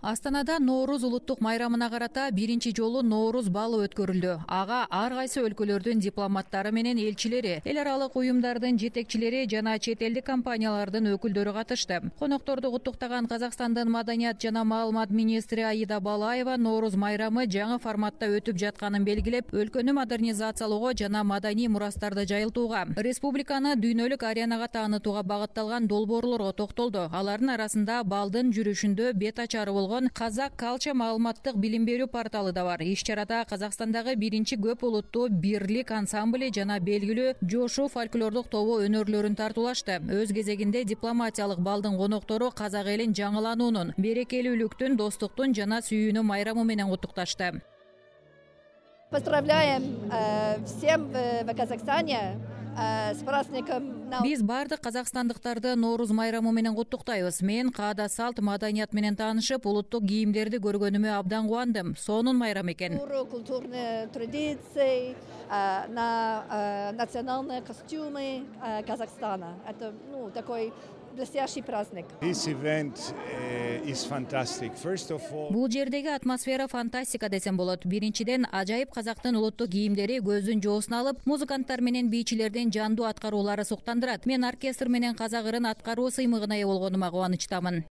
Астанада Нооруз улуттук майрамына карата биринчи жолу Нооруз балы өткөрүлдү. Ага ар кайсы өлкөлөрдүн дипломаттары менен элчилери, эл аралык уюмдардын жетекчилери жана чет элдик компаниялардын өкүлдөрү катышты. Конокторду куттуктаган Казакстандын маданият жана маалымат министри Аида Балаева Нооруз майрамы жаңы форматта өтүп жатканын белгилеп, өлкөнү модернизациялоого жана маданий мурастарды жайылтууга, республиканы дүйнөлүк аренага таанытууга багытталган долбоорлорго токтолду. Алардын арасында балдын жүрүшүндө бет ачары болгон Казак Калча маалыматтык билим берүү порталы да бар. Иш-чарада Казакстандагы биринчи көп улуттуу бирлик ансамбле жана белгилүү Жошу фольклордук тобу өнөрлөрүн тартуулашты. Өз кезегинде дипломатиялык балдын коноктору казак элин жаңылануунун, берекелүүлүктүн, достуктун жана сүйүүнүн майрамы менен куттукташты. Поздравляем всем в Казахстане с праздником. Биз бардык казакстандыктарды Нооруз майрамы менен куттуктайбыз. Мен каада салт, маданият менен таанышып, улуттук кийимдерди көргөнүмө абдан кубандым. Сонун майрам экен. Культурные традиции, национальные костюмы Казахстана. Это такой блестящий праздник. This event is fantastic. First of all, Бул жердеги атмосфера фантастика десем болот. Биринчиден, ажайып казактын улуттук кийимдери көздүн жоосун алып, музыканттар менен бийчилердин жандуу аткаруулары суктандырат. Мен оркестр менен казак ырын аткаруу сыймыгына ээ болгонума кубанычтамын.